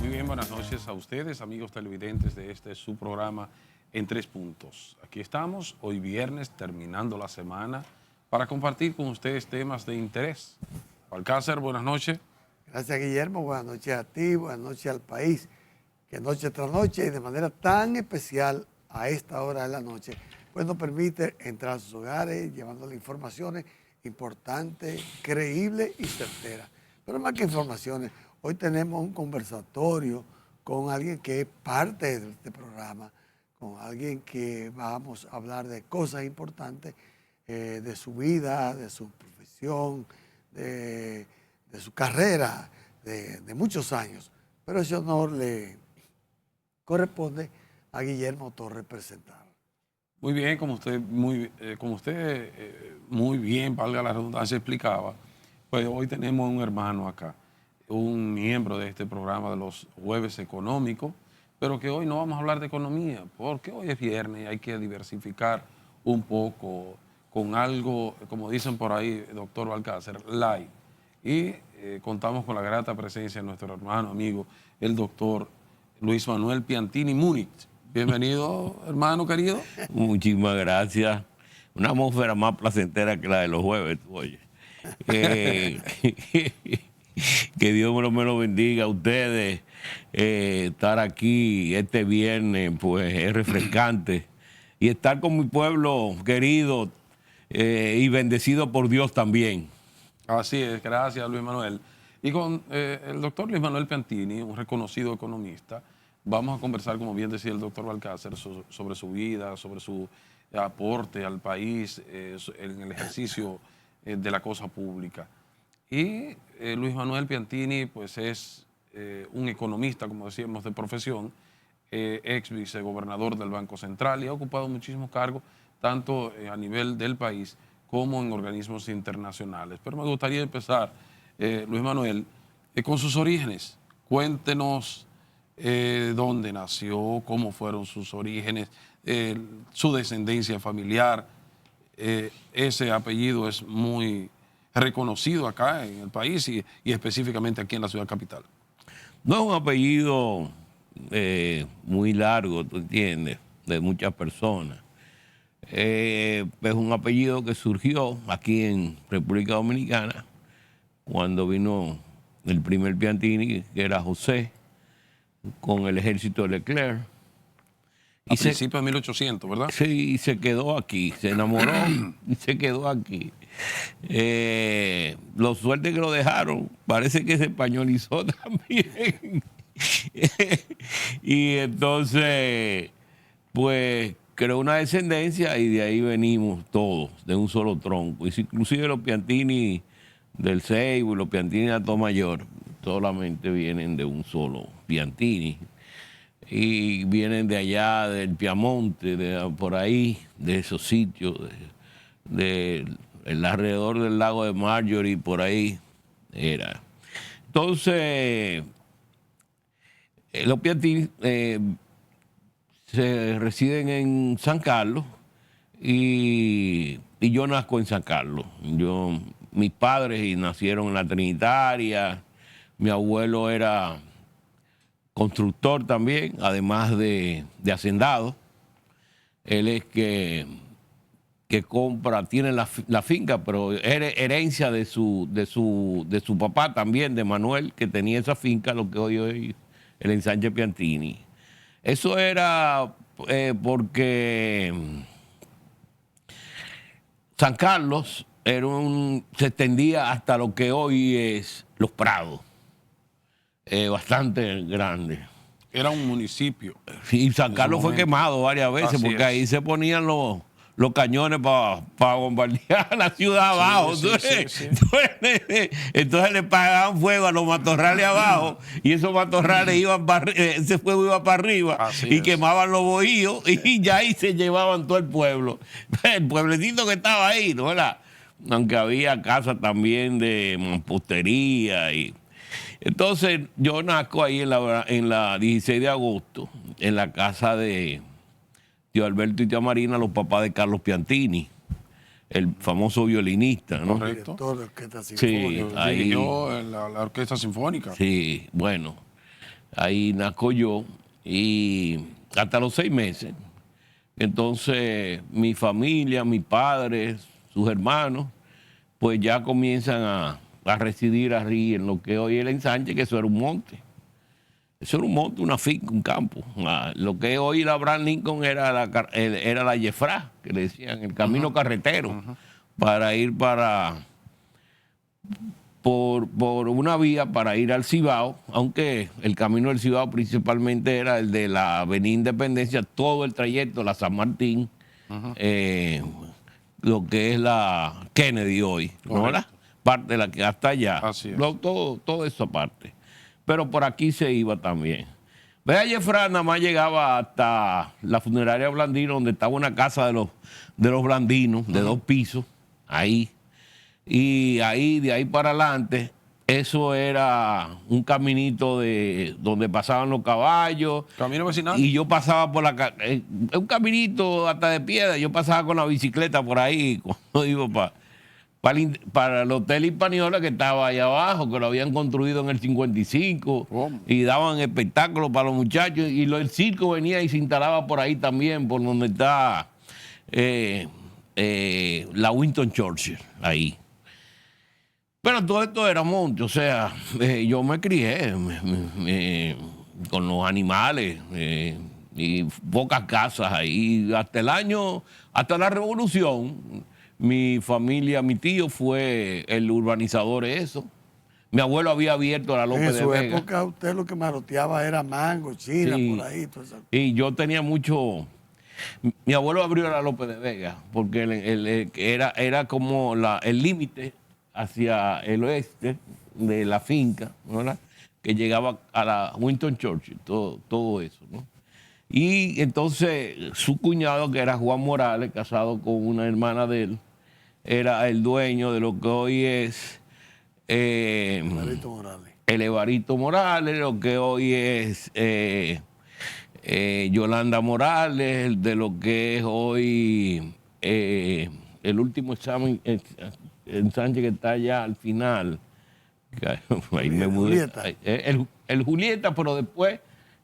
Muy bien, buenas noches a ustedes, amigos televidentes de este su programa En Tres Puntos. Aquí estamos, hoy viernes, terminando la semana, para compartir con ustedes temas de interés. Alcácer, buenas noches. Gracias, Guillermo. Buenas noches a ti, buenas noches al país, que noche tras noche y de manera tan especial a esta hora de la noche, pues nos permite entrar a sus hogares llevándole informaciones importantes, creíbles y certeras. Pero más que informaciones, hoy tenemos un conversatorio con alguien que es parte de este programa, con alguien que vamos a hablar de cosas importantes, de su vida, de su profesión, de su carrera, de muchos años. Pero ese honor le corresponde a Guillermo Torres presentar. Muy bien, como usted muy bien, valga la redundancia, explicaba, pues hoy tenemos un hermano acá, un miembro de este programa de los jueves económicos, pero que hoy no vamos a hablar de economía, porque hoy es viernes y hay que diversificar un poco con algo, como dicen por ahí, doctor Balcácer, light. Y contamos con la grata presencia de nuestro hermano, amigo, el doctor Luis Manuel Piantini Múnich. Bienvenido, hermano querido. Muchísimas gracias. Una atmósfera más placentera que la de los jueves, oye. Que Dios me lo bendiga a ustedes. Estar aquí este viernes, pues es refrescante. Y estar con mi pueblo querido y bendecido por Dios también. Así es, gracias Luis Manuel. Y con el doctor Luis Manuel Piantini, un reconocido economista, vamos a conversar, como bien decía el doctor Balcácer, sobre su vida, sobre su aporte al país en el ejercicio de la cosa pública. Y Luis Manuel Piantini, pues es un economista, como decíamos, de profesión, ex vicegobernador del Banco Central y ha ocupado muchísimos cargos, tanto a nivel del país como en organismos internacionales. Pero me gustaría empezar, Luis Manuel, con sus orígenes. Cuéntenos dónde nació, cómo fueron sus orígenes, su descendencia familiar. Ese apellido es muy reconocido acá en el país y específicamente aquí en la ciudad capital. No es un apellido muy largo, tú entiendes, de muchas personas. Es un apellido que surgió aquí en República Dominicana cuando vino el primer Piantini, que era José, con el ejército de Leclerc. A principios de 1800, ¿verdad? Sí, y se quedó aquí, se enamoró y se quedó aquí. Lo suerte que lo dejaron, parece que se españolizó también. Y entonces, pues creó una descendencia y de ahí venimos todos, de un solo tronco. Inclusive los Piantini del Seibo y los Piantini de Atomayor solamente vienen de un solo Piantini. Y vienen de allá, del Piamonte, de por ahí, de esos sitios, el alrededor del lago de Marjorie, por ahí era. Entonces, los Piantini se residen en San Carlos y yo nazco en San Carlos. Mis padres nacieron en la Trinitaria, mi abuelo era constructor también, además de hacendado. Él es que compra, tiene la finca, pero era herencia de su papá también, de Manuel, que tenía esa finca, lo que hoy es el ensanche Piantini. Eso era porque San Carlos se extendía hasta lo que hoy es Los Prados. Bastante grande. Era un municipio. Sí, San Carlos fue quemado varias veces porque ahí se ponían los cañones para bombardear la ciudad abajo. Entonces le pagaban fuego a los matorrales abajo y esos matorrales ese fuego iba para arriba y quemaban los bohíos y ya ahí se llevaban todo el pueblo. El pueblecito que estaba ahí, ¿no? Aunque había casas también de mampostería y... Entonces, yo nazco ahí en la 16 de agosto, en la casa de tío Alberto y tía Marina, los papás de Carlos Piantini, el famoso violinista, ¿no? Correcto. Director de Orquesta Sinfónica. Sí, ahí. Dirigió la Orquesta Sinfónica. Sí, bueno. ahí nazco yo, y hasta los 6 meses. Entonces mi familia, mis padres, sus hermanos, pues ya comienzan a residir arriba en lo que hoy es el ensanche, que eso era un monte. Eso era un monte, una finca, un campo. Lo que hoy la Abraham Lincoln era la Yefra, que le decían, el camino carretero, para ir por una vía para ir al Cibao, aunque el camino del Cibao principalmente era el de la Avenida Independencia, todo el trayecto, la San Martín, lo que es la Kennedy hoy, ¿no? Parte de la que hasta allá, todo eso aparte. Pero por aquí se iba también. Vea, Jefran nada más llegaba hasta la funeraria Blandino, donde estaba una casa de los Blandinos, de 2 pisos, ahí. Y ahí, de ahí para adelante, eso era un caminito donde pasaban los caballos. ¿Camino vecinal? Y yo pasaba por un caminito hasta de piedra. Yo pasaba con la bicicleta por ahí cuando iba para el Hotel Hispaniola, que estaba allá abajo, que lo habían construido en el 55. ¿Cómo? Y daban espectáculos para los muchachos. Y el circo venía y se instalaba por ahí también, por donde está la Winston Churchill, ahí. Pero todo esto era monte, o sea, yo me crié con los animales y pocas casas ahí. Hasta la Revolución, mi familia, mi tío fue el urbanizador de eso. Mi abuelo había abierto la López de Vega. En su época usted lo que maroteaba era mango, china, Sí, por ahí. Todo eso. Y yo tenía mucho... Mi abuelo abrió la López de Vega porque era como el límite hacia el oeste de la finca, ¿verdad? Que llegaba a la Winston Churchill, todo eso, ¿no? Y entonces su cuñado, que era Juan Morales, casado con una hermana de él, era el dueño de lo que hoy es Evarito Morales. el Evarito Morales, lo que hoy es Yolanda Morales, de lo que es hoy el último examen en Sánchez, que está allá al final. Ahí me mudé. Julieta. El Julieta, pero después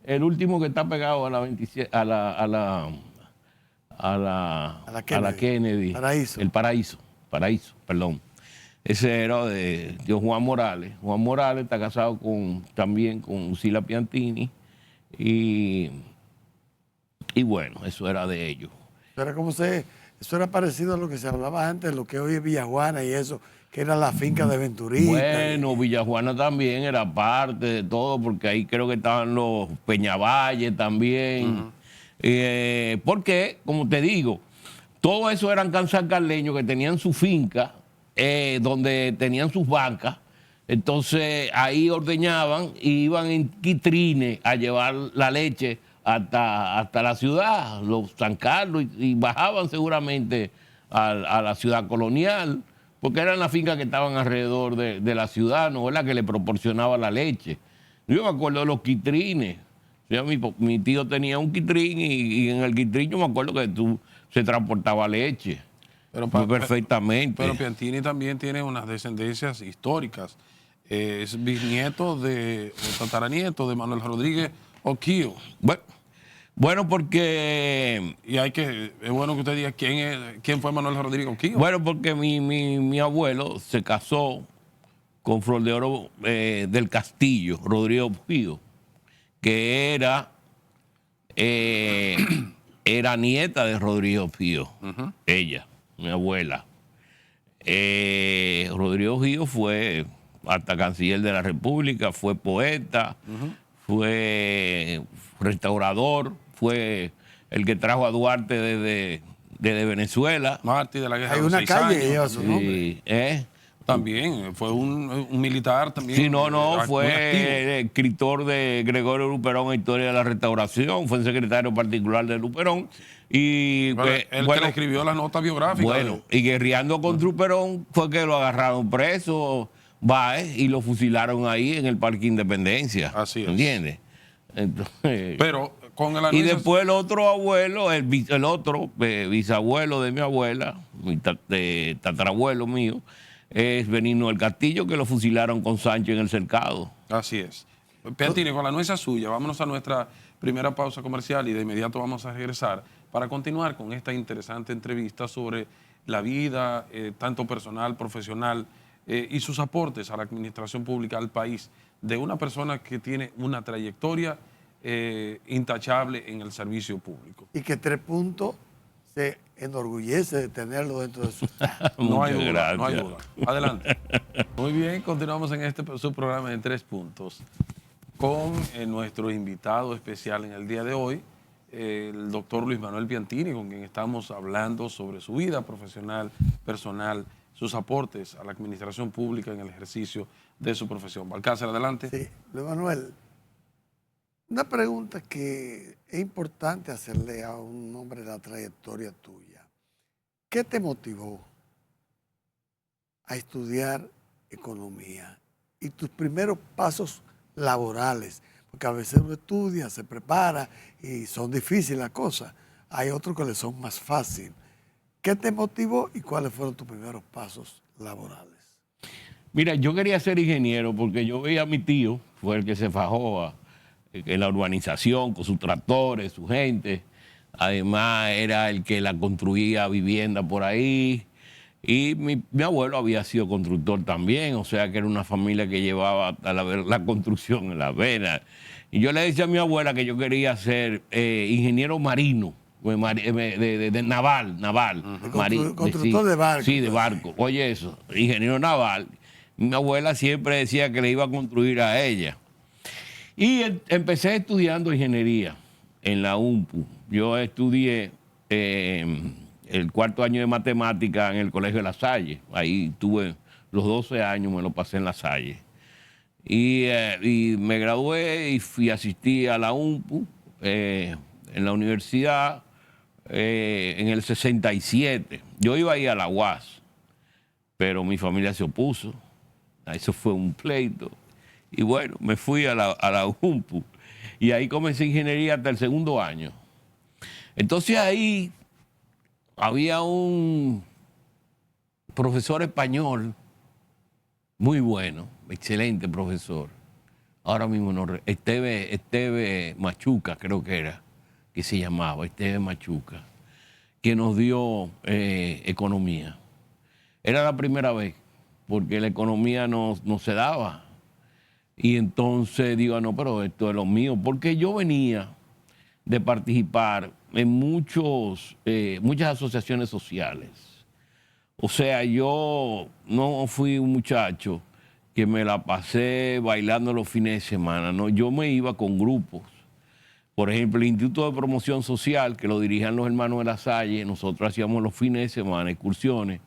el último que está pegado a la 27, a la Kennedy. Paraíso. El Paraíso, perdón. Ese era de Juan Morales. Juan Morales está casado también con Sila Piantini. Y bueno, eso era de ellos. Eso era parecido a lo que se hablaba antes, lo que hoy es Villajuana y eso, que era la finca de Venturita. Bueno, Villajuana también era parte de todo, porque ahí creo que estaban los Peñavalles también. Porque, como te digo, todo eso eran cansancarleños que tenían su finca, donde tenían sus bancas. Entonces ahí ordeñaban y iban en quitrines a llevar la leche hasta la ciudad, los San Carlos, y bajaban seguramente a la ciudad colonial, porque eran las fincas que estaban alrededor de la ciudad, ¿no? La que le proporcionaba la leche. Yo me acuerdo de los quitrines. O sea, mi tío tenía un quitrín y en el quitrín yo me acuerdo que se transportaba leche. Perfectamente. Pero Piantini también tiene unas descendencias históricas. Es bisnieto o tataranieto de Manuel Rodríguez Oquío. Bueno, porque... Y es bueno que usted diga quién fue Manuel Rodríguez Oquío. Bueno, porque mi abuelo se casó con Flor de Oro del Castillo, Rodríguez Oquío, que era nieta de Rodríguez Oquío, ella, mi abuela. Rodríguez Oquío fue hasta canciller de la República, fue poeta, fue restaurador, fue el que trajo a Duarte desde Venezuela. Mártir de la guerra. Hay de los una 6 calle años. que lleva su nombre. También fue un militar también. Sí, no, muy fue escritor de Gregorio Luperón, Historia de la Restauración, fue el secretario particular de Luperón. Y él que le escribió la nota biográfica. Bueno, y guerreando contra Luperón fue que lo agarraron preso, y lo fusilaron ahí en el Parque Independencia. Así es. ¿Entiendes? Entonces, pero con el y después el otro abuelo, el otro bisabuelo de mi abuela, tatarabuelo mío, es Benigno del Castillo, que lo fusilaron con Sánchez en el cercado. Así es. Piantini, con la nueza suya, vámonos a nuestra primera pausa comercial y de inmediato vamos a regresar para continuar con esta interesante entrevista sobre la vida, tanto personal, profesional, y sus aportes a la administración pública, al país, de una persona que tiene una trayectoria intachable en el servicio público. Y que 3 Puntos se enorgullece de tenerlo dentro de su... No hay duda, gracias. no hay duda. Adelante. Muy bien, continuamos en este su programa de 3 Puntos con nuestro invitado especial en el día de hoy, el doctor Luis Manuel Piantini, con quien estamos hablando sobre su vida profesional, personal, sus aportes a la administración pública en el ejercicio de su profesión. Balcácer, adelante. Sí, Luis Manuel, una pregunta que es importante hacerle a un hombre de la trayectoria tuya. ¿Qué te motivó a estudiar economía y tus primeros pasos laborales? Porque a veces uno estudia, se prepara y son difíciles las cosas. Hay otros que les son más fáciles. ¿Qué te motivó y cuáles fueron tus primeros pasos laborales? Mira, yo quería ser ingeniero porque yo veía a mi tío, fue el que se fajó en la urbanización con sus tractores, su gente. Además, era el que la construía vivienda por ahí. Y mi abuelo había sido constructor también, o sea que era una familia que llevaba la construcción en la vena. Y yo le decía a mi abuela que yo quería ser ingeniero marino. De naval. Constructor de barco. Sí, de barco. Oye, eso, ingeniero naval. Mi abuela siempre decía que le iba a construir a ella. Y empecé estudiando ingeniería en la UNPU. Yo estudié el 4º año de matemática en el Colegio de La Salle. Ahí tuve los 12 años, me lo pasé en La Salle. Y me gradué y asistí a la UNPU en la universidad en el 67. Yo iba a ir a la UAS, pero mi familia se opuso. Eso fue un pleito. Y bueno, me fui a la UNPU. Y ahí comencé ingeniería hasta el 2º año. Entonces ahí había un profesor español muy bueno, excelente profesor. Ahora mismo no, Esteve Machuca, creo que era, que se llamaba, Esteve Machuca, que nos dio economía. Era la primera vez, porque la economía no se daba. Y entonces digo, no, pero esto es lo mío, porque yo venía de participar en muchas asociaciones sociales. O sea, yo no fui un muchacho que me la pasé bailando los fines de semana, no, yo me iba con grupos. Por ejemplo, el Instituto de Promoción Social, que lo dirigían los hermanos de La Salle, nosotros hacíamos los fines de semana excursiones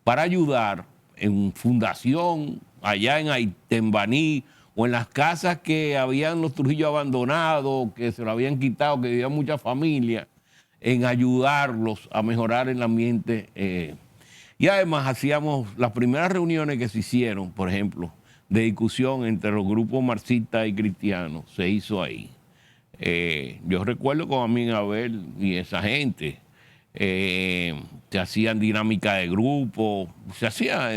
para ayudar en fundación, allá en Aitembaní, o en las casas que habían los Trujillo abandonados, que se lo habían quitado, que vivían muchas familias, en ayudarlos a mejorar el ambiente. Y además hacíamos las primeras reuniones que se hicieron, por ejemplo, de discusión entre los grupos marxistas y cristianos, se hizo ahí. Yo recuerdo con Amín Abel y esa gente, se hacían dinámicas de grupo, se hacía,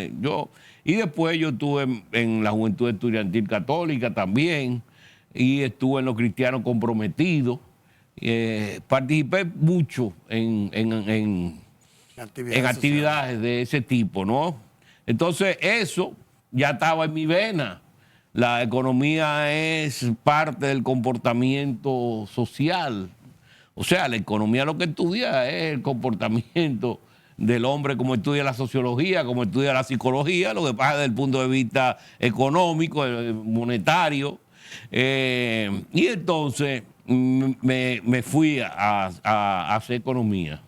y después yo estuve en la Juventud Estudiantil Católica también, y estuve en los Cristianos Comprometidos. Participé mucho en actividades de ese tipo, ¿no? Entonces eso ya estaba en mi vena. La economía es parte del comportamiento social. O sea, la economía lo que estudia es el comportamiento del hombre, como estudia la sociología, como estudia la psicología, lo que pasa desde el punto de vista económico, monetario. Y entonces me fui a hacer economía.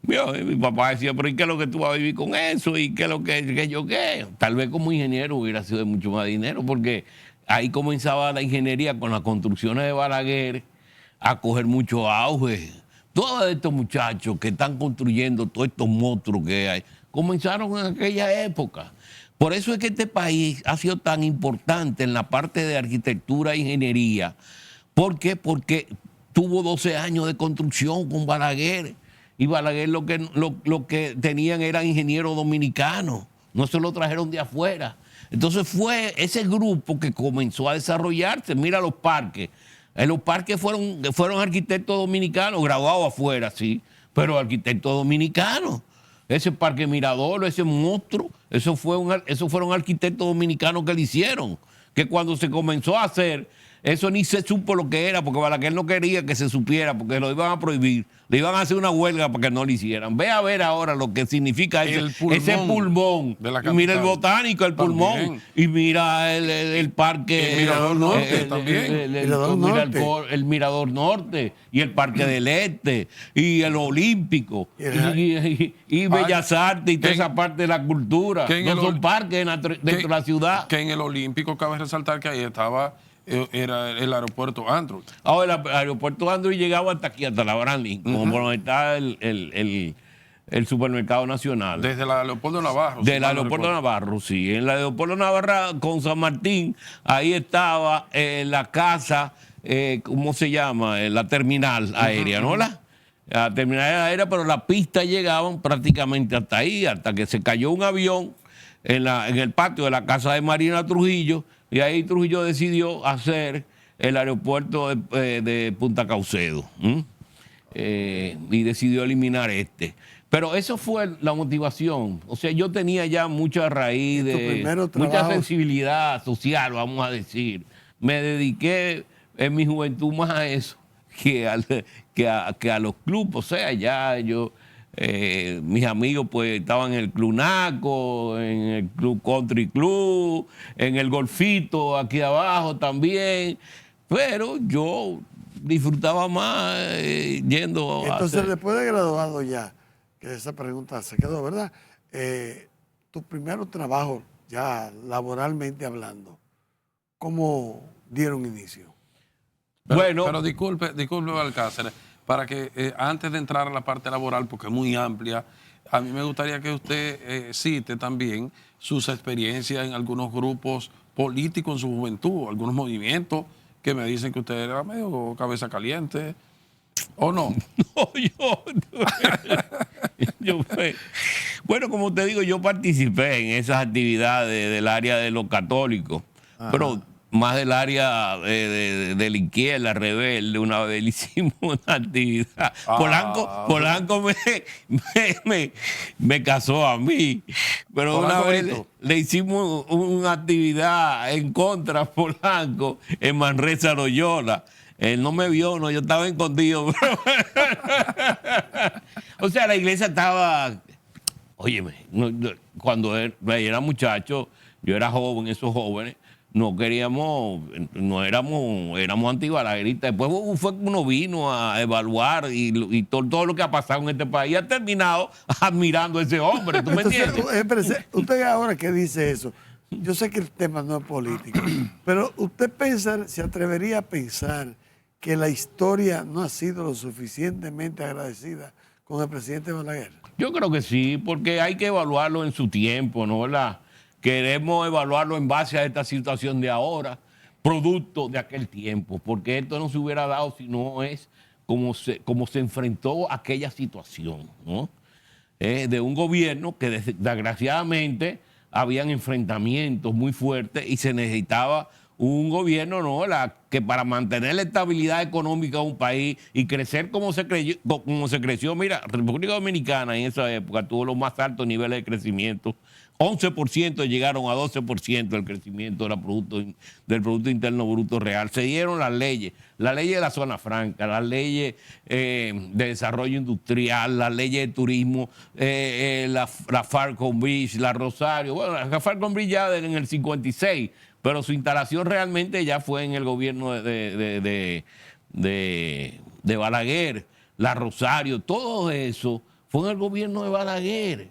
Mi papá decía, pero ¿y qué es lo que tú vas a vivir con eso? ¿Y qué es lo que yo qué? Tal vez como ingeniero hubiera sido de mucho más dinero, porque ahí comenzaba la ingeniería con las construcciones de Balaguer a coger mucho auge. Todos estos muchachos que están construyendo todos estos monstruos que hay, comenzaron en aquella época. Por eso es que este país ha sido tan importante en la parte de arquitectura e ingeniería. ¿Por qué? Porque tuvo 12 años de construcción con Balaguer. Y Balaguer lo que tenían eran ingenieros dominicanos. No se lo trajeron de afuera. Entonces fue ese grupo que comenzó a desarrollarse. Mira los parques. En los parques fueron arquitectos dominicanos, graduados afuera, sí, pero arquitectos dominicanos. Ese Parque Mirador, ese monstruo, esos fueron arquitectos dominicanos que lo hicieron. Que cuando se comenzó a hacer, eso ni se supo lo que era, porque Balaguer no quería que se supiera, porque lo iban a prohibir. Le iban a hacer una huelga para que no lo hicieran. Ve a ver ahora lo que significa ese pulmón. Y mira el botánico, el pulmón. También. Y mira el parque. El Mirador Norte también. El Mirador Norte. Y el Parque del Este. Y el Olímpico. Y Bellas Artes y toda esa parte de la cultura. No son parques dentro de la ciudad. Que en el Olímpico cabe resaltar que ahí estaba... era el aeropuerto Andrew. Ahora, el aeropuerto Andrew llegaba hasta aquí, hasta la Abraham Lincoln, como por donde está el supermercado nacional. Desde el aeropuerto Navarro. Del aeropuerto Navarro, sí. En el aeropuerto Navarro con San Martín, ahí estaba la casa, ¿cómo se llama? La terminal aérea, ¿no? La terminal aérea, pero las pistas llegaban prácticamente hasta ahí, hasta que se cayó un avión en el patio de la casa de Marina Trujillo. Y ahí Trujillo decidió hacer el aeropuerto de Punta Caucedo. Y decidió eliminar este. Pero eso fue la motivación. O sea, yo tenía ya mucha raíz, mucha sensibilidad social, vamos a decir. Me dediqué en mi juventud más a eso que a los clubes. O sea, ya yo... mis amigos pues estaban en el Club Naco, en el Club Country Club, en el Golfito aquí abajo también, pero yo disfrutaba más yendo Entonces, después de graduado ya, que esa pregunta se quedó, ¿verdad? Tu primer trabajo, ya laboralmente hablando, ¿cómo dieron inicio? Pero disculpe, Balcácer, para que antes de entrar a la parte laboral, porque es muy amplia, a mí me gustaría que usted cite también sus experiencias en algunos grupos políticos en su juventud, algunos movimientos que me dicen que usted era medio cabeza caliente, ¿o no? Bueno, como te digo, yo participé en esas actividades del área de los católicos, pero más del área de la izquierda rebelde. Una vez le hicimos una actividad. Polanco me casó a mí, pero una vez le hicimos una actividad en contra a Polanco en Manresa, Loyola. Él no me vio, no, yo estaba escondido. O sea, la iglesia estaba... Óyeme, cuando era muchacho, yo era joven, esos jóvenes, éramos antibalagueristas. Después fue que uno vino a evaluar y todo lo que ha pasado en este país ha terminado admirando a ese hombre. ¿Tú me entiendes? Usted ahora que dice eso, yo sé que el tema no es político, pero usted se atrevería a pensar que la historia no ha sido lo suficientemente agradecida con el presidente Balaguer. Yo creo que sí, porque hay que evaluarlo en su tiempo, ¿no? Queremos evaluarlo en base a esta situación de ahora, producto de aquel tiempo, porque esto no se hubiera dado si no es como se enfrentó a aquella situación, ¿no? De un gobierno que desgraciadamente habían enfrentamientos muy fuertes y se necesitaba un gobierno, ¿no? Que para mantener la estabilidad económica de un país y crecer como se creció. Mira, República Dominicana en esa época tuvo los más altos niveles de crecimiento. 11% llegaron a 12% del crecimiento del Producto Interno Bruto Real. Se dieron las leyes de la zona franca, las leyes de desarrollo industrial, las leyes de turismo, la Falcon Bridge, la Rosario. Bueno, la Falcon Bridge ya en el 56, pero su instalación realmente ya fue en el gobierno de Balaguer, la Rosario, todo eso fue en el gobierno de Balaguer.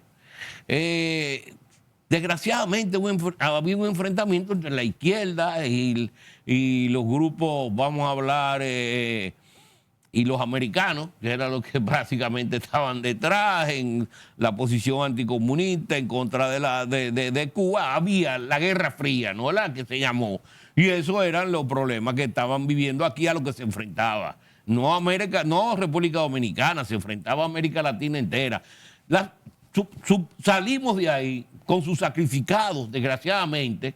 Desgraciadamente había un enfrentamiento entre la izquierda y los grupos, vamos a hablar, y los americanos, que eran los que básicamente estaban detrás en la posición anticomunista en contra de Cuba. Había la Guerra Fría, ¿no? La que se llamó. Y esos eran los problemas que estaban viviendo aquí, a los que se enfrentaba. No República Dominicana, se enfrentaba a América Latina entera. salimos de ahí con sus sacrificados, desgraciadamente.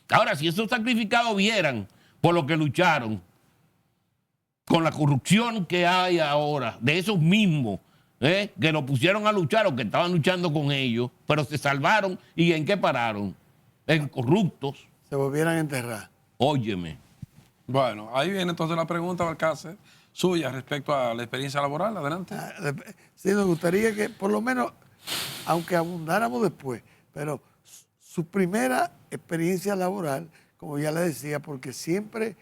Ahora, si esos sacrificados vieran por lo que lucharon, con la corrupción que hay ahora, de esos mismos, que nos pusieron a luchar o que estaban luchando con ellos, pero se salvaron, ¿y en qué pararon? En corruptos. Se volvieran a enterrar. Óyeme. Bueno, ahí viene entonces la pregunta, Balcácer, suya respecto a la experiencia laboral. Adelante. Sí, nos gustaría que, por lo menos, aunque abundáramos después, pero su primera experiencia laboral, como ya le decía, porque siempre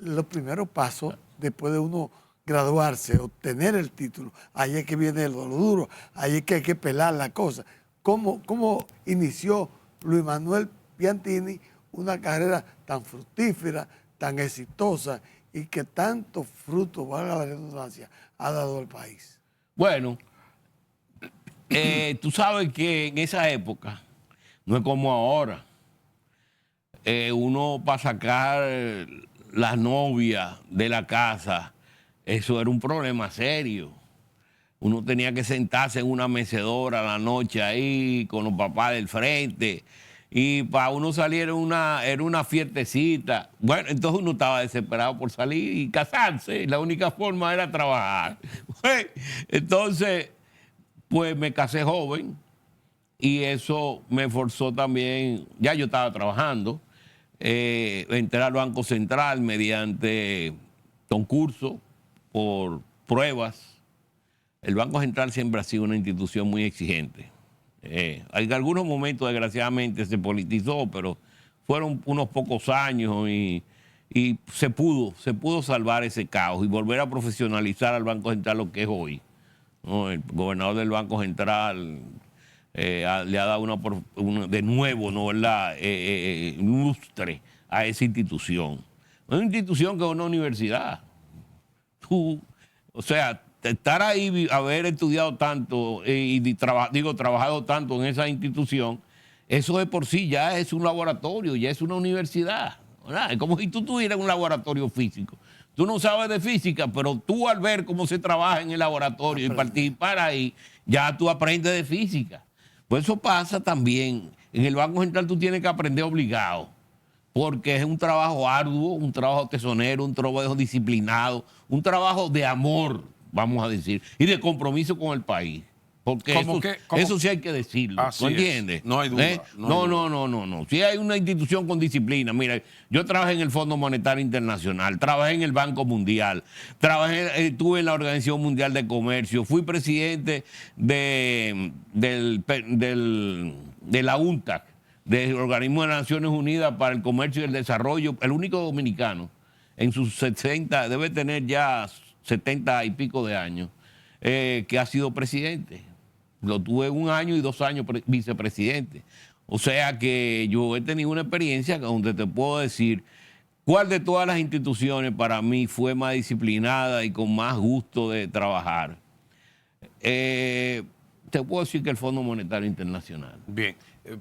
los primeros pasos, después de uno graduarse, obtener el título, ahí es que viene lo duro, ahí es que hay que pelar la cosa. ¿Cómo inició Luis Manuel Piantini una carrera tan fructífera, tan exitosa y que tantos frutos, valga la redundancia, ha dado al país? Bueno, tú sabes que en esa época, no es como ahora, uno para sacar la novia de la casa, eso era un problema serio. Uno tenía que sentarse en una mecedora a la noche ahí con los papás del frente. Y para uno salir era una fiestecita. Bueno, entonces uno estaba desesperado por salir y casarse. La única forma era trabajar. Entonces, pues me casé joven y eso me forzó también. Ya yo estaba trabajando. Entré al Banco Central mediante concurso por pruebas. El Banco Central siempre ha sido una institución muy exigente. En algunos momentos, desgraciadamente, se politizó, pero fueron unos pocos años y se pudo salvar ese caos y volver a profesionalizar al Banco Central lo que es hoy, ¿no? El gobernador del Banco Central le ha dado de nuevo, ¿no?, ¿verdad?, lustre a esa institución. Una institución que es una universidad. O sea, estar ahí, haber estudiado tanto trabajado tanto en esa institución, eso de por sí ya es un laboratorio, ya es una universidad, ¿verdad? Es como si tú tuvieras un laboratorio físico. Tú no sabes de física, pero tú al ver cómo se trabaja en el laboratorio y participar ahí, ya tú aprendes de física. Pues eso pasa también. En el Banco Central tú tienes que aprender obligado, porque es un trabajo arduo, un trabajo tesonero, un trabajo disciplinado, un trabajo de amor, vamos a decir, y de compromiso con el país. Porque eso sí hay que decirlo. ¿No entiendes? No hay duda. No. Sí hay una institución con disciplina. Mira, yo trabajé en el Fondo Monetario Internacional, trabajé en el Banco Mundial, estuve en la Organización Mundial de Comercio, fui presidente de la UNTAC, del Organismo de Naciones Unidas para el Comercio y el Desarrollo, el único dominicano en sus 60, debe tener ya 70 y pico de años, que ha sido presidente. Lo tuve 1 año y 2 años vicepresidente. O sea que yo he tenido una experiencia donde te puedo decir cuál de todas las instituciones para mí fue más disciplinada y con más gusto de trabajar. Te puedo decir que el Fondo Monetario Internacional. Bien.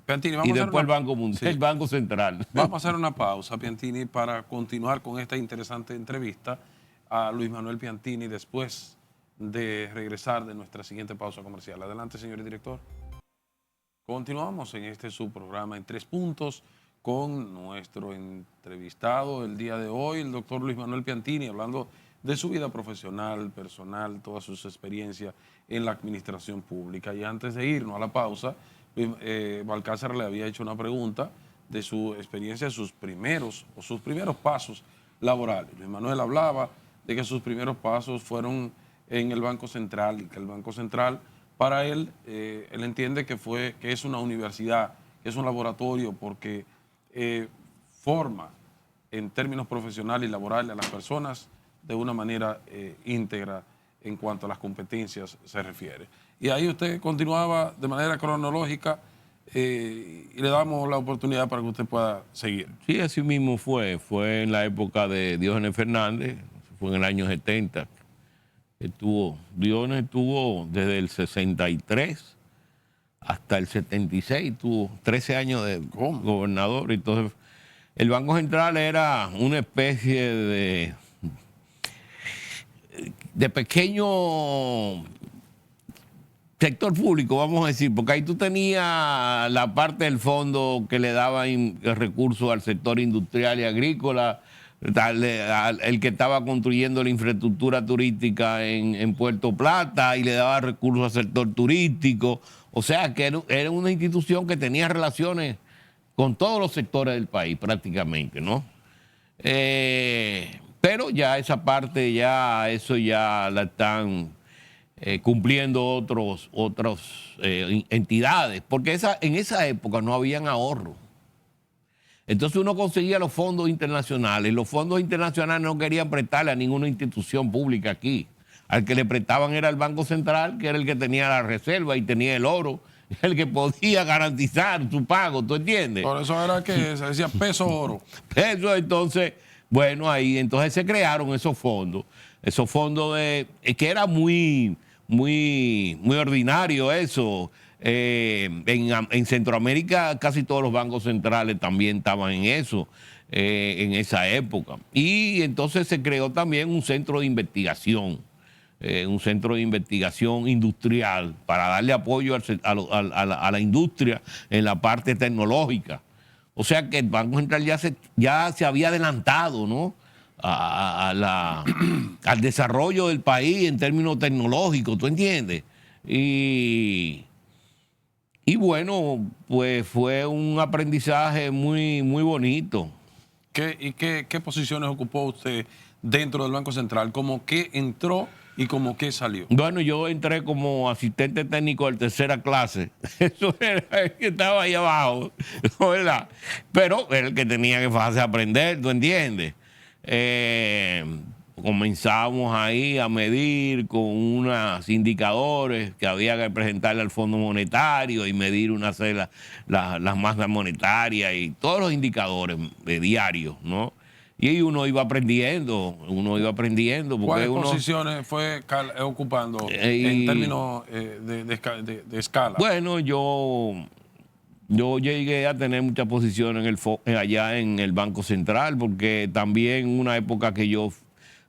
Piantini, y después el Banco Mundial, sí, el Banco Central. Vamos a hacer una pausa, Piantini, para continuar con esta interesante entrevista a Luis Manuel Piantini después de regresar de nuestra siguiente pausa comercial. Adelante, señor director. Continuamos en este subprograma en 3 puntos con nuestro entrevistado el día de hoy, el doctor Luis Manuel Piantini, hablando de su vida profesional, personal, todas sus experiencias en la administración pública. Y antes de irnos a la pausa, Balcácer le había hecho una pregunta de su experiencia, sus primeros pasos laborales. Luis Manuel hablaba de que sus primeros pasos fueron en el Banco Central y que el Banco Central, para él, él entiende que es una universidad, que es un laboratorio porque forma en términos profesionales y laborales a las personas de una manera íntegra en cuanto a las competencias se refiere. Y ahí usted continuaba de manera cronológica y le damos la oportunidad para que usted pueda seguir. Sí, así mismo fue. Fue en la época de Diógenes Fernández, fue en el año 70. Diógenes estuvo desde el 63 hasta el 76, tuvo 13 años de gobernador. Entonces, el Banco Central era una especie de pequeño sector público, vamos a decir, porque ahí tú tenías la parte del fondo que le daba recursos al sector industrial y agrícola, el que estaba construyendo la infraestructura turística en Puerto Plata y le daba recursos al sector turístico. O sea, que era una institución que tenía relaciones con todos los sectores del país prácticamente, ¿no? Pero ya esa parte, eso ya la están cumpliendo otras entidades, porque en esa época no habían ahorros. Entonces uno conseguía los fondos internacionales. Los fondos internacionales no querían prestarle a ninguna institución pública aquí. Al que le prestaban era el Banco Central, que era el que tenía la reserva y tenía el oro, el que podía garantizar su pago, ¿tú entiendes? Por eso era que se decía peso oro. Eso, entonces, bueno, ahí entonces se crearon esos fondos que era muy ordinario eso. En Centroamérica casi todos los bancos centrales también estaban en eso, en esa época. Y entonces se creó también un centro de investigación. Un centro de investigación industrial para darle apoyo a la industria en la parte tecnológica. O sea que el Banco Central ya se había adelantado, ¿no? Al desarrollo del país en términos tecnológicos, ¿tú entiendes? Y bueno, pues fue un aprendizaje muy, muy bonito. ¿Qué posiciones ocupó usted dentro del Banco Central? ¿Cómo que entró y cómo que salió? Bueno, yo entré como asistente técnico de tercera clase. Eso era el que estaba ahí abajo, ¿verdad? Pero era el que tenía que hacer aprender, ¿tú entiendes? Comenzamos ahí a medir con unos indicadores que había que presentarle al Fondo Monetario y medir las masas monetarias y todos los indicadores diarios, ¿no? Y ahí uno iba aprendiendo. Porque ¿Cuáles posiciones fue ocupando en términos de escala? Bueno, yo llegué a tener muchas posiciones allá en el Banco Central, porque también una época que yo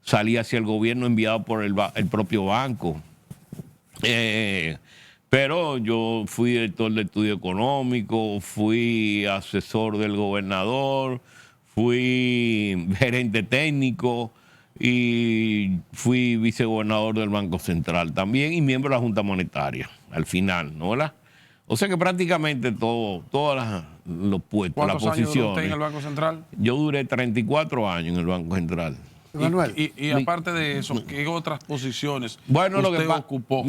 salí hacia el gobierno enviado por el propio banco. Pero yo fui director de estudio económico, fui asesor del gobernador, fui gerente técnico y fui vicegobernador del Banco Central también y miembro de la Junta Monetaria al final, ¿no? ¿Verdad? O sea que prácticamente todos los puestos, las ¿Cuántos años duró posiciones. usted en el Banco Central? Yo duré 34 años en el Banco Central. Manuel. Y aparte de eso, ¿qué otras posiciones Bueno, usted ocupó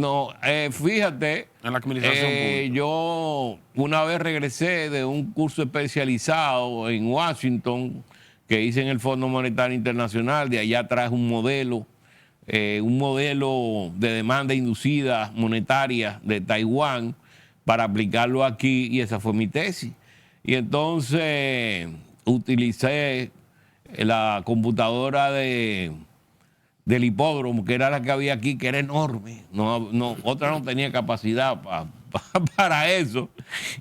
fíjate, en la administración pública? yo una vez regresé de un curso especializado en Washington que hice en el Fondo Monetario Internacional. De allá traje un modelo de demanda inducida monetaria de Taiwán para aplicarlo aquí, y esa fue mi tesis. Y entonces utilicé la computadora del hipódromo, que era la que había aquí, que era enorme. Otra no tenía capacidad para eso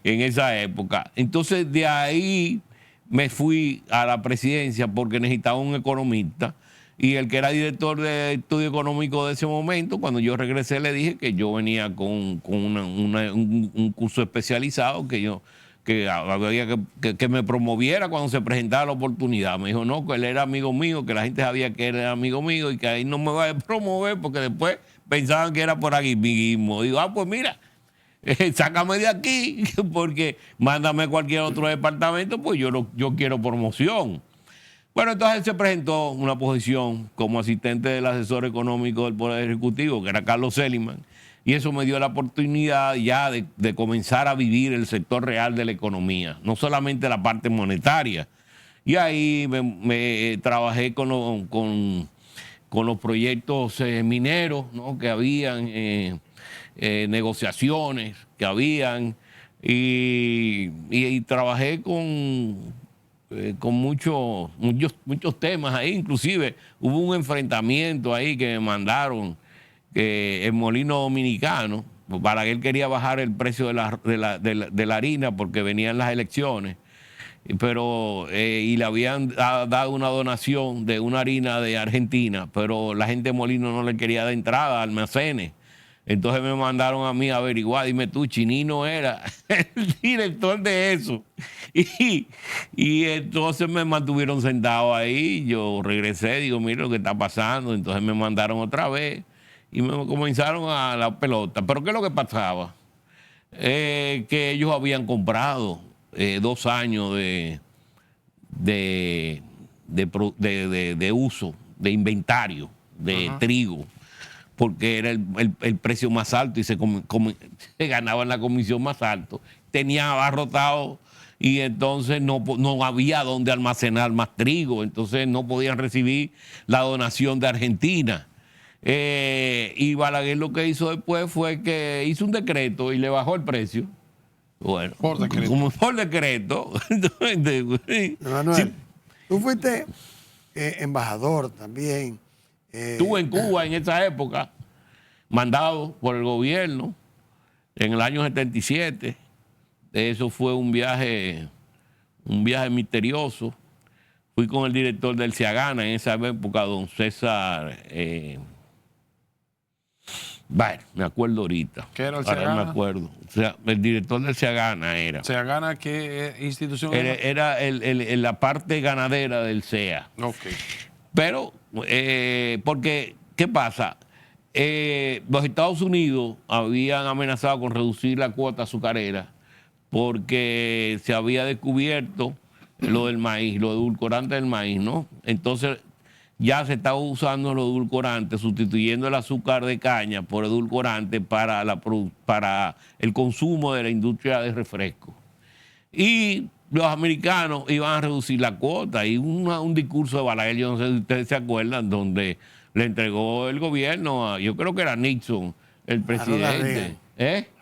en esa época. Entonces de ahí me fui a la presidencia porque necesitaba un economista, y el que era director de estudio económico de ese momento, cuando yo regresé le dije que yo venía con un curso especializado que había que me promoviera cuando se presentaba la oportunidad. Me dijo, no, que él era amigo mío, que la gente sabía que él era amigo mío y que ahí no me va a promover porque después pensaban que era por aquí mismo. Digo, pues mira, sácame de aquí porque mándame a cualquier otro departamento, pues yo quiero promoción. Bueno, entonces se presentó una posición como asistente del asesor económico del Poder Ejecutivo, que era Carlos Seligman. Y eso me dio la oportunidad ya de comenzar a vivir el sector real de la economía, no solamente la parte monetaria. Y ahí me trabajé con los proyectos mineros, ¿no? Que habían, negociaciones que habían, y trabajé con muchos temas ahí. Inclusive hubo un enfrentamiento ahí que me mandaron, que el Molino Dominicano, para que él quería bajar el precio de la harina porque venían las elecciones, pero y le habían dado una donación de una harina de Argentina, pero la gente de Molino no le quería dar entrada a almacenes. Entonces me mandaron a mí a averiguar, dime tú, Chinino era el director de eso. Y entonces me mantuvieron sentado ahí, yo regresé, digo, mira lo que está pasando, entonces me mandaron otra vez y me comenzaron a la pelota. Pero ¿qué es lo que pasaba? Que ellos habían comprado 2 años de uso, de inventario, de trigo, porque era el precio más alto y se ganaba en la comisión más alto. Tenía abarrotado y entonces no había donde almacenar más trigo, entonces no podían recibir la donación de Argentina. Y Balaguer lo que hizo después fue que hizo un decreto y le bajó el precio. Bueno, Por decreto. como por decreto. Manuel, Sí, tú fuiste embajador también. estuve en Cuba en esa época, mandado por el gobierno en el año 77. Eso fue un viaje misterioso. Fui con el director del Ciagana en esa época, don César. Bueno, me acuerdo ahorita. ¿Qué era el Ahora Ciagana? me acuerdo. O sea, el director del Ciagana era. ¿Se gana qué institución era? Era la parte ganadera del CEA. Ok. Pero, porque, ¿qué pasa? Los Estados Unidos habían amenazado con reducir la cuota azucarera porque se había descubierto lo del maíz, lo edulcorante del maíz, ¿no? Entonces ya se estaba usando los edulcorantes, sustituyendo el azúcar de caña por edulcorante para el consumo de la industria de refresco. Y los americanos iban a reducir la cuota y un discurso de Balaguer, yo no sé si ustedes se acuerdan, donde le entregó el gobierno yo creo que era Nixon, el presidente.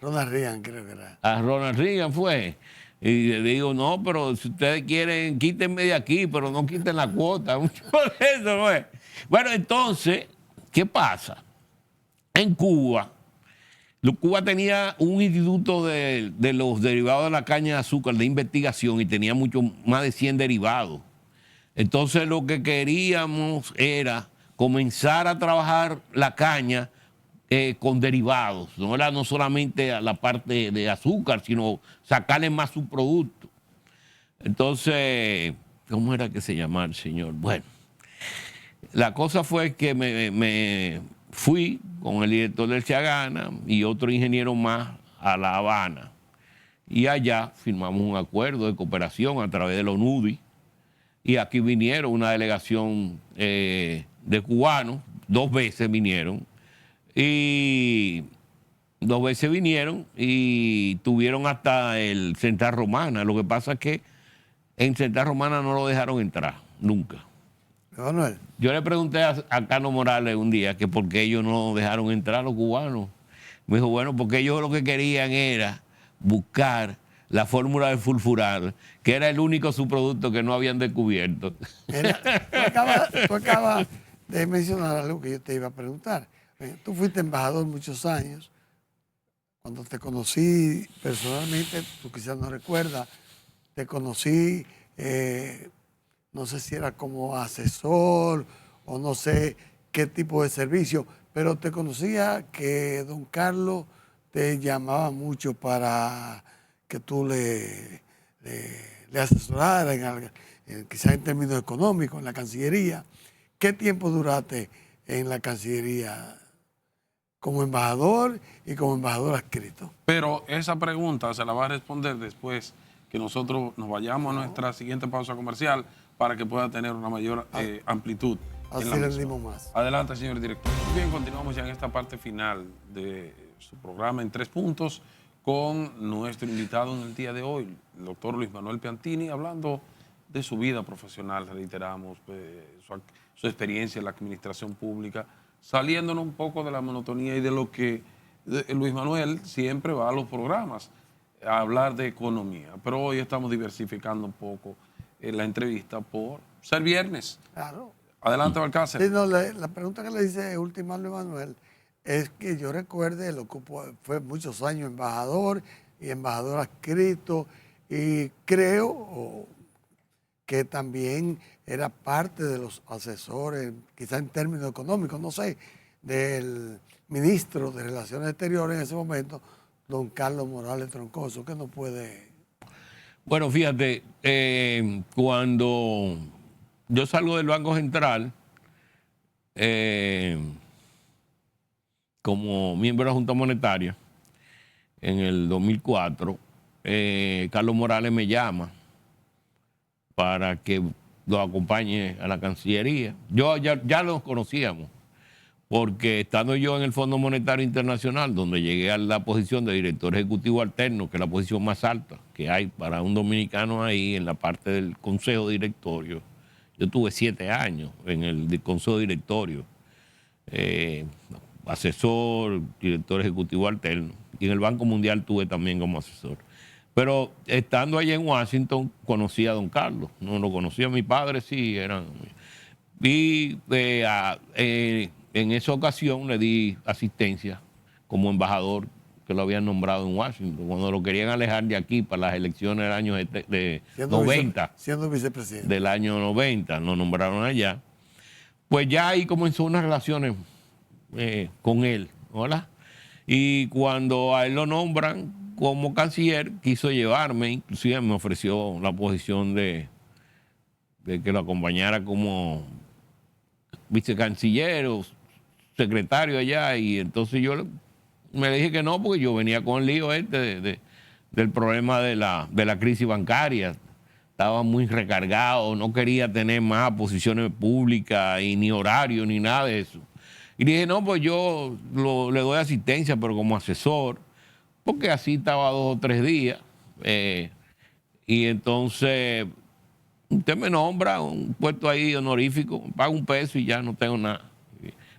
Ronald Reagan creo que era. A Ronald Reagan fue. Y le digo, no, pero si ustedes quieren, quítenme de aquí, pero no quiten la cuota. Mucho por eso, pues. Bueno, entonces, ¿qué pasa? En Cuba, Cuba tenía un instituto de los derivados de la caña de azúcar de investigación y tenía mucho más de 100 derivados. Entonces lo que queríamos era comenzar a trabajar la caña con derivados. No era no solamente a la parte de azúcar, sino sacarle más su producto. Entonces, ¿cómo era que se llamaba el señor? Bueno, la cosa fue que me fui con el director del Ciagana y otro ingeniero más a La Habana. Y allá firmamos un acuerdo de cooperación a través de la ONUDI. Y aquí vinieron una delegación de cubanos, 2 veces vinieron. Y 2 veces vinieron y tuvieron hasta el Central Romana. Lo que pasa es que en Central Romana no lo dejaron entrar, nunca. Manuel, Yo le pregunté a Cano Morales un día que por qué ellos no dejaron entrar a los cubanos. Me dijo, bueno, porque ellos lo que querían era buscar la fórmula del fulfural, que era el único subproducto que no habían descubierto. tú acabas de mencionar algo que yo te iba a preguntar. Tú fuiste embajador muchos años. Cuando te conocí personalmente, tú quizás no recuerdas, te conocí, no sé si era como asesor o no sé qué tipo de servicio, pero te conocía que don Carlos te llamaba mucho para que tú le asesoraras, quizás en términos económicos, en la Cancillería. ¿Qué tiempo duraste en la Cancillería como embajador y como embajador adscrito? Pero esa pregunta se la va a responder después que nosotros nos vayamos a nuestra siguiente pausa comercial para que pueda tener una mayor amplitud. Así rendimos más. Adelante, señor director. Bien, continuamos ya en esta parte final de su programa en 3 puntos con nuestro invitado en el día de hoy, el doctor Luis Manuel Piantini, hablando de su vida profesional, reiteramos, su experiencia en la administración pública, saliéndonos un poco de la monotonía y de lo que Luis Manuel siempre va a los programas a hablar de economía. Pero hoy estamos diversificando un poco la entrevista por ser viernes. Claro. Adelante, Balcácer. Sí, no, la pregunta que le hice última a Luis Manuel es que yo recuerde, lo que fue muchos años embajador y embajador adscrito, y creo que también era parte de los asesores, quizás en términos económicos, no sé, del ministro de Relaciones Exteriores en ese momento, don Carlos Morales Troncoso, que no puede... Bueno, fíjate, cuando yo salgo del Banco Central, como miembro de la Junta Monetaria, en el 2004, Carlos Morales me llama para que lo acompañe a la Cancillería. Yo ya los conocíamos, porque estando yo en el Fondo Monetario Internacional, donde llegué a la posición de director ejecutivo alterno, que es la posición más alta que hay para un dominicano ahí en la parte del Consejo Directorio. Yo tuve 7 años en el Consejo Directorio, asesor, director ejecutivo alterno, y en el Banco Mundial tuve también como asesor. Pero estando allá en Washington, conocí a don Carlos. No lo conocía a mi padre, sí, eran... Y en esa ocasión le di asistencia como embajador, que lo habían nombrado en Washington, cuando lo querían alejar de aquí para las elecciones del año de 90. Siendo vicepresidente. Del año 90, lo nombraron allá. Pues ya ahí comenzó unas relaciones con él, ¿verdad? Y cuando a él lo nombran como canciller, quiso llevarme, inclusive me ofreció la posición de que lo acompañara como vicecanciller o secretario allá, y entonces yo me dije que no, porque yo venía con el lío del problema de la crisis bancaria. Estaba muy recargado, no quería tener más posiciones públicas y ni horario ni nada de eso. Y dije, no, pues yo le doy asistencia, pero como asesor, porque así estaba 2 o 3 días. Y entonces usted me nombra un puesto ahí honorífico, pago $1 y ya no tengo nada.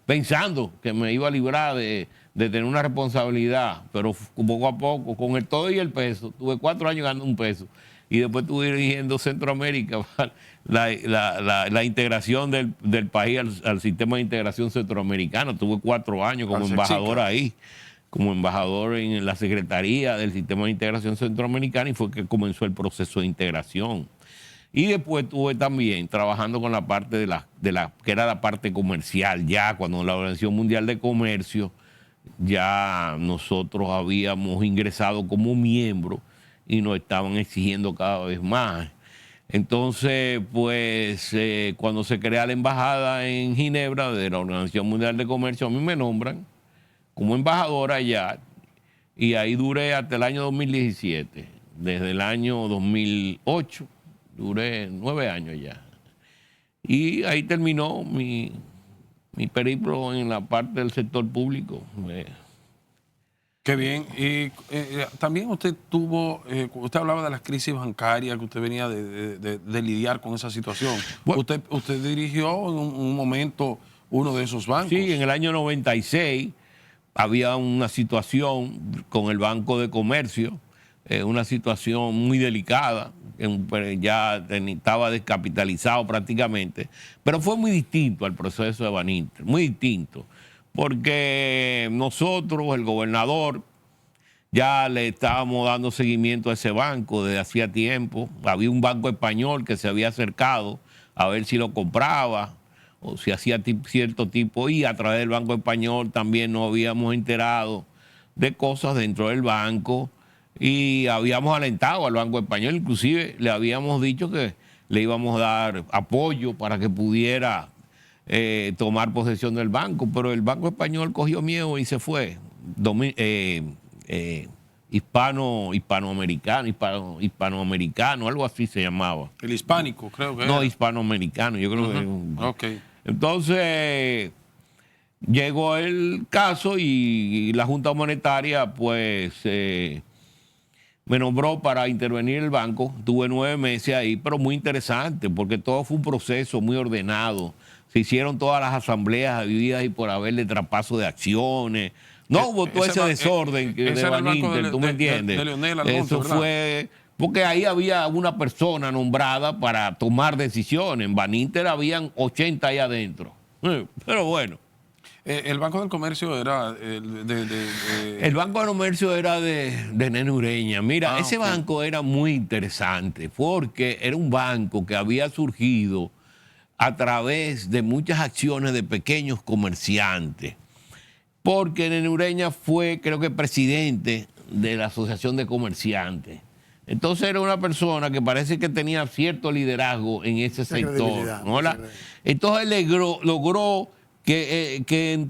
Pensando que me iba a librar de tener una responsabilidad, pero poco a poco, con el todo y el peso, tuve 4 años ganando $1. Y después estuve dirigiendo Centroamérica, la integración del país al sistema de integración centroamericano. Tuve 4 años como embajador ahí, como embajador en la Secretaría del Sistema de Integración Centroamericana, y fue que comenzó el proceso de integración. Y después estuve también trabajando con la parte que era la parte comercial, ya cuando la Organización Mundial de Comercio, ya nosotros habíamos ingresado como miembro y nos estaban exigiendo cada vez más. Entonces, pues, cuando se crea la embajada en Ginebra de la Organización Mundial de Comercio, a mí me nombran como embajador allá, y ahí duré hasta el año 2017. Desde el año 2008, duré 9 años ya. Y ahí terminó mi periplo en la parte del sector público. Qué bien. Y también usted usted hablaba de las crisis bancarias, que usted venía de lidiar con esa situación. Bueno, usted dirigió en un momento uno de esos bancos. Sí, en el año 96 había una situación con el Banco de Comercio, una situación muy delicada, ya estaba descapitalizado prácticamente, pero fue muy distinto al proceso de Baninter, muy distinto. Porque nosotros, el gobernador, ya le estábamos dando seguimiento a ese banco desde hacía tiempo. Había un banco español que se había acercado a ver si lo compraba o si hacía cierto tipo, y a través del Banco Español también nos habíamos enterado de cosas dentro del banco y habíamos alentado al Banco Español, inclusive le habíamos dicho que le íbamos a dar apoyo para que pudiera tomar posesión del banco, pero el Banco Español cogió miedo y se fue. Hispanoamericano, algo así se llamaba. El hispánico, creo que no, era. hispanoamericano, yo creo que... Okay. Entonces, llegó el caso y la Junta Monetaria, pues, me nombró para intervenir el banco. Tuve 9 meses ahí, pero muy interesante, porque todo fue un proceso muy ordenado. Se hicieron todas las asambleas habidas y por haber de traspaso de acciones. No hubo todo ese desorden de Baninter, ¿tú me entiendes? De Leonel Almonte, eso fue... Porque ahí había una persona nombrada para tomar decisiones. En Baninter habían 80 ahí adentro. Pero bueno. El Banco del Comercio era el Banco del Comercio era de Nene Ureña. Mira, ese banco era muy interesante porque era un banco que había surgido a través de muchas acciones de pequeños comerciantes porque Nene Ureña fue, creo que, presidente de la Asociación de Comerciantes. Entonces era una persona que parece que tenía cierto liderazgo en ese sector, ¿no? Entonces logró que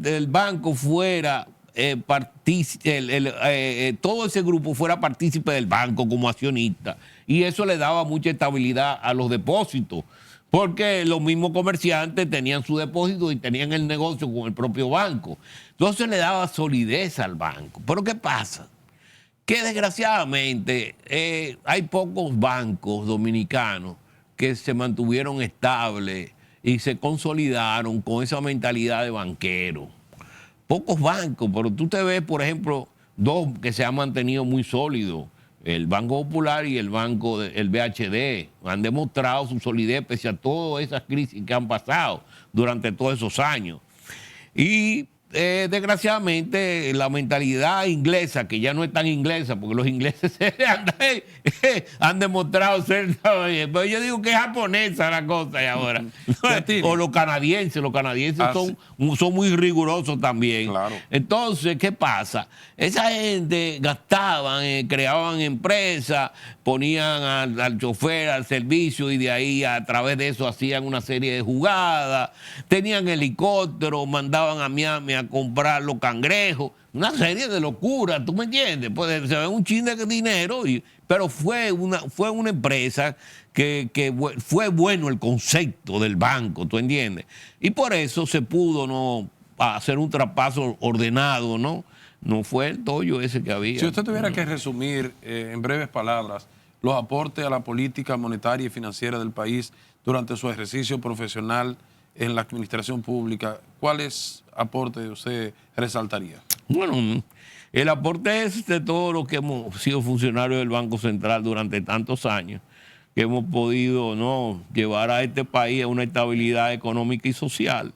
el banco fuera todo ese grupo fuera partícipe del banco como accionista, y eso le daba mucha estabilidad a los depósitos, porque los mismos comerciantes tenían su depósito y tenían el negocio con el propio banco. Entonces le daba solidez al banco. Pero ¿qué pasa? Que desgraciadamente hay pocos bancos dominicanos que se mantuvieron estables y se consolidaron con esa mentalidad de banquero. Pocos bancos, pero tú te ves, por ejemplo, dos que se han mantenido muy sólidos, el Banco Popular y el el BHD, han demostrado su solidez pese a todas esas crisis que han pasado durante todos esos años. Y desgraciadamente la mentalidad inglesa, que ya no es tan inglesa, porque los ingleses han demostrado ser, pero yo digo que es japonesa la cosa y ahora. O los canadienses son muy rigurosos también. Claro. Entonces, ¿qué pasa? Esa gente gastaban, creaban empresas, ponían al chofer al servicio, y de ahí a través de eso hacían una serie de jugadas, tenían helicópteros, mandaban a Miami a comprar los cangrejos, una serie de locuras, ¿tú me entiendes? Pues se ve un chin de dinero, pero fue una empresa que fue bueno el concepto del banco, ¿tú entiendes? Y por eso se pudo hacer un traspaso ordenado, ¿no? No fue el tollo ese que había. Si usted tuviera que resumir en breves palabras los aportes a la política monetaria y financiera del país durante su ejercicio profesional en la administración pública, ¿cuáles aportes usted resaltaría? Bueno, el aporte es de todos los que hemos sido funcionarios del Banco Central durante tantos años, que hemos podido llevar a este país a una estabilidad económica y social,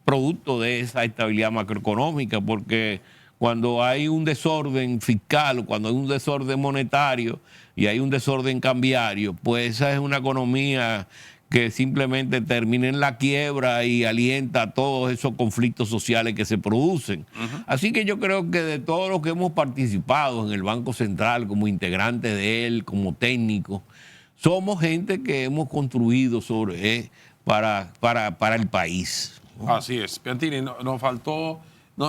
producto de esa estabilidad macroeconómica, porque cuando hay un desorden fiscal, cuando hay un desorden monetario y hay un desorden cambiario, pues esa es una economía que simplemente termina en la quiebra y alienta todos esos conflictos sociales que se producen. Así que yo creo que de todos los que hemos participado en el Banco Central como integrantes de él, como técnicos, somos gente que hemos construido para el país. Así es. Piantini, nos faltó,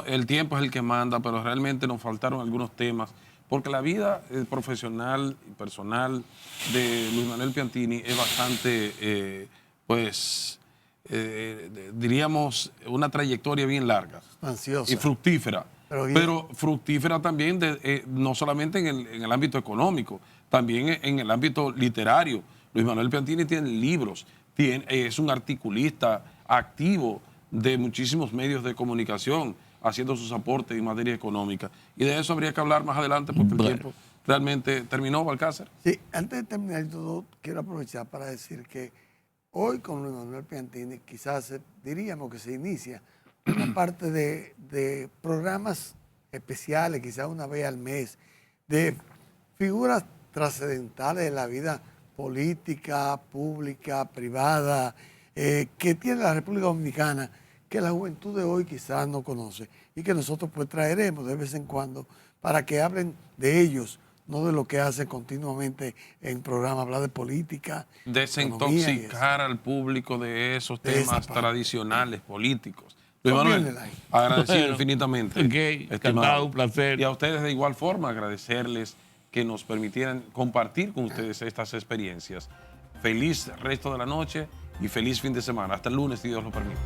el tiempo es el que manda, pero realmente nos faltaron algunos temas, porque la vida profesional y personal de Luis Manuel Piantini es bastante, diríamos, una trayectoria bien larga. Ansiosa. Y fructífera. Pero fructífera también, no solamente en el ámbito económico, también en el ámbito literario. Luis Manuel Piantini tiene libros, es un articulista activo de muchísimos medios de comunicación, haciendo sus aportes en materia económica. Y de eso habría que hablar más adelante, porque el tiempo realmente terminó, Balcácer. Sí, antes de terminar todo, quiero aprovechar para decir que hoy con Luis Manuel Piantini quizás diríamos que se inicia una parte de programas especiales, quizás una vez al mes, de figuras trascendentales de la vida política, pública, privada, que tiene la República Dominicana, que la juventud de hoy quizás no conoce y que nosotros pues traeremos de vez en cuando para que hablen de ellos, no de lo que hace continuamente en programas, hablar de política. Desintoxicar al público de esos temas tradicionales políticos. Luis Manuel, agradecido infinitamente. Encantado, un placer. Y a ustedes de igual forma agradecerles que nos permitieran compartir con ustedes estas experiencias. Feliz resto de la noche y feliz fin de semana. Hasta el lunes, si Dios lo permite.